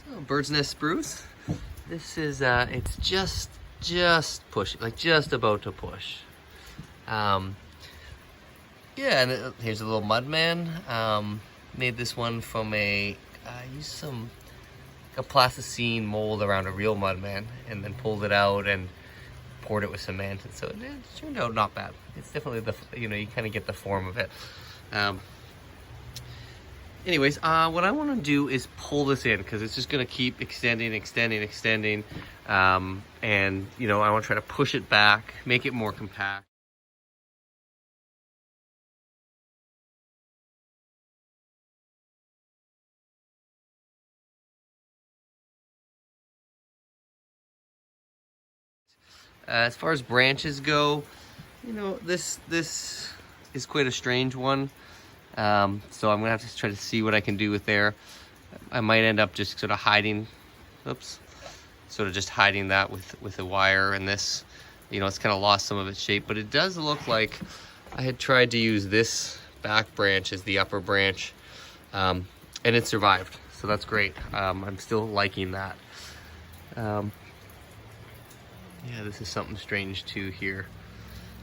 So, bird's nest spruce. This is it's just pushing, like just about to push. Yeah, and here's a little mud man. Made this one from I used some a plasticine mold around a real mud man, and then pulled it out and poured it with cement, and so it turned out not bad. It's definitely you kind of get the form of it. Anyways, what I want to do is pull this in because it's just going to keep extending, and I want to try to push it back, make it more compact. As far as branches go, this is quite a strange one. So I'm gonna have to try to see what I can do with there. I might end up just sort of hiding, sort of just hiding that with a wire, and this, it's kind of lost some of its shape, but it does look like I had tried to use this back branch as the upper branch, and it survived, so that's great. I'm still liking that. Yeah, this is something strange too here.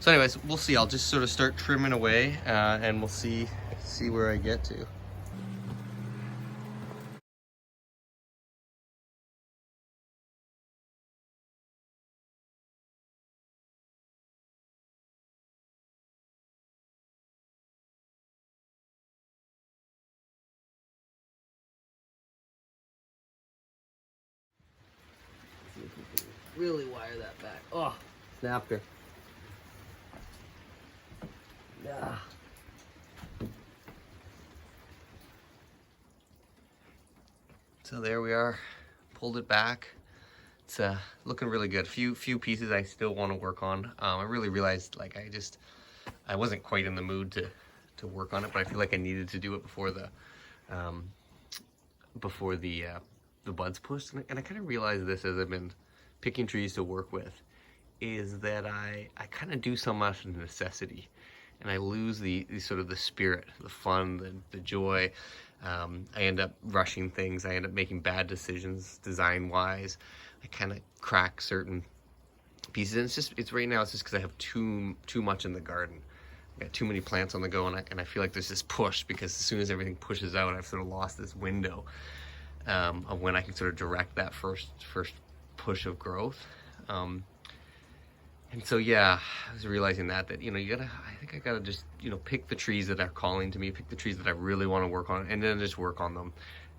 So anyways, we'll see. I'll just sort of start trimming away, and we'll see where I get to. See if we can really wire that back. Oh, snapped her. Yeah. So there we are, pulled it back. It's looking really good. Few pieces I still want to work on. I really realized like I wasn't quite in the mood to work on it, but I feel like I needed to do it before the buds pushed. And I kind of realized this as I've been picking trees to work with, is that I kind of do so much of necessity, and I lose the sort of the spirit, the fun, the joy. I end up rushing things. I end up making bad decisions design-wise. I kind of crack certain pieces, and it's right now. It's just because I have too much in the garden. I got too many plants on the go, and I feel like there's this push, because as soon as everything pushes out, I've sort of lost this window of when I can sort of direct that first push of growth. And so, yeah, I was realizing that I think I gotta just, pick the trees that are calling to me, pick the trees that I really want to work on, and then just work on them.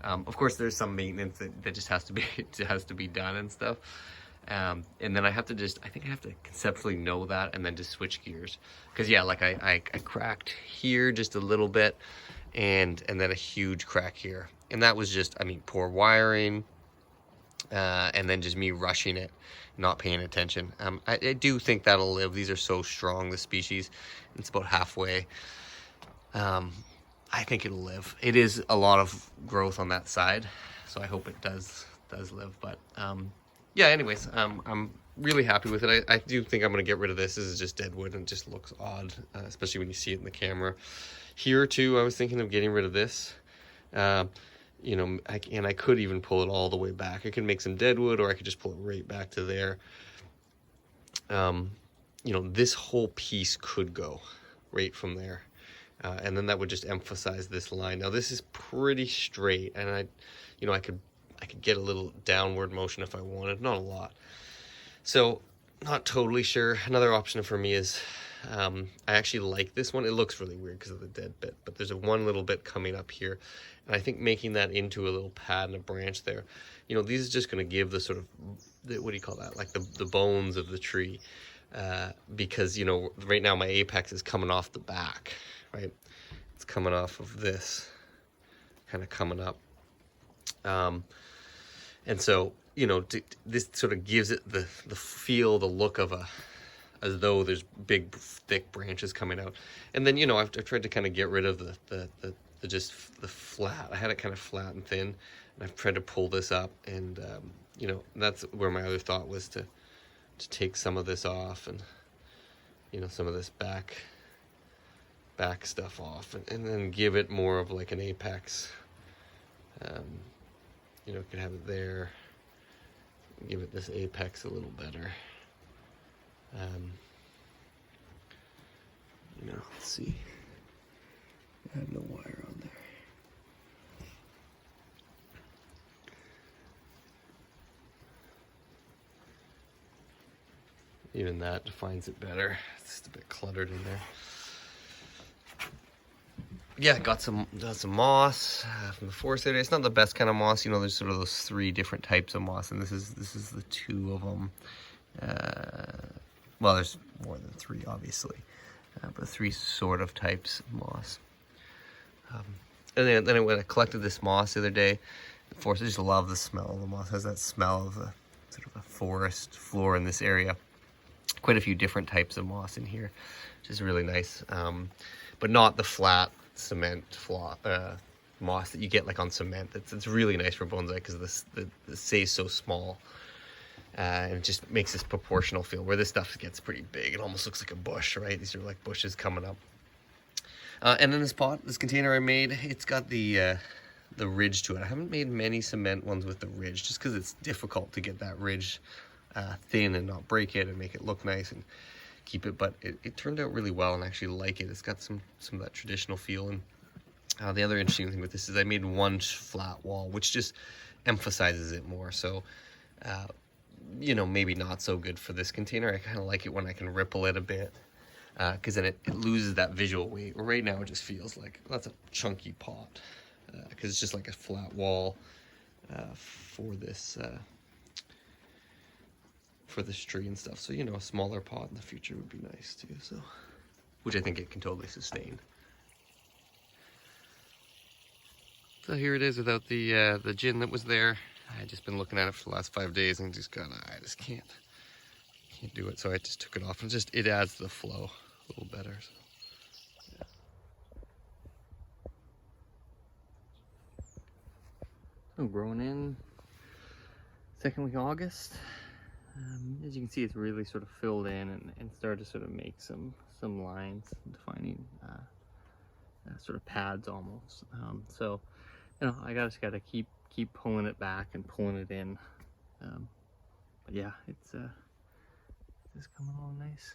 Of course, there's some maintenance that just has to be done and stuff. And then I think I have to conceptually know that, and then just switch gears. Cause yeah, like I cracked here just a little bit, and then a huge crack here. And that was just, poor wiring, and then just me rushing it, not paying attention. I do think that'll live. These are so strong, the species. It's about halfway. I think it'll live. It is a lot of growth on that side, so I hope it does live. But yeah, anyways, I'm really happy with it. I do think I'm gonna get rid of this. This is just dead wood and it just looks odd, especially when you see it in the camera. Here too, I was thinking of getting rid of this. I could even pull it all the way back. I could make some dead wood, or I could just pull it right back to there. This whole piece could go right from there. And then that would just emphasize this line. Now this is pretty straight, and I could get a little downward motion if I wanted, not a lot. So not totally sure. Another option for me is, I actually like this one. It looks really weird because of the dead bit, but there's one little bit coming up here, and I think making that into a little pad and a branch there, these is just going to give the sort of, what do you call that? Like the bones of the tree, because right now my apex is coming off the back, right? It's coming off of this, kind of coming up, and so this sort of gives it the feel, the look of as though there's big thick branches coming out. And then I've tried to kind of get rid of the flat. I had it kind of flat and thin, and I've tried to pull this up, and that's where my other thought was to take some of this off, and some of this back stuff off, and then give it more of like an apex, You know, could have it there, give it this apex a little better. You know, let's see. I have no wire on there. Even that defines it better. It's just a bit cluttered in there. Yeah, got some moss from the forest area. It's not the best kind of moss, you know. There's sort of those 3 different types of moss, and this is the 2 of them. Well, there's more than 3, obviously, but 3 sort of types of moss. And then when I collected this moss the other day, the forest, I just love the smell of the moss. It has that smell of a sort of a forest floor in this area. Quite a few different types of moss in here, which is really nice. But not the flat cement moss that you get like on cement. It's really nice for bonsai because the stays so small, and it just makes this proportional feel. Where this stuff gets pretty big, it almost looks like a bush, right? These are like bushes coming up. And then this container I made, it's got the ridge to it. I haven't made many cement ones with the ridge just because it's difficult to get that ridge thin and not break it and make it look nice and keep it, but it turned out really well, and I actually like it. It's got some of that traditional feel. And the other interesting thing with this is I made 1 flat wall, which just emphasizes it more. So you know, maybe not so good for this container. I kind of like it when I can ripple it a bit, because then it loses that visual weight. Right now it just feels like that's a chunky pot, because it's just like a flat wall for this tree and stuff. So, you know, a smaller pot in the future would be nice too. So, which I think it can totally sustain. So here it is without the gin that was there. I had just been looking at it for the last 5 days and I just can't do it. So I just took it off, and it adds the flow a little better. So, yeah. So growing in second week of August. As you can see, it's really sort of filled in and started to sort of make some lines, defining sort of pads almost. So, you know, I just gotta keep pulling it back and pulling it in. But yeah, it's coming along nice.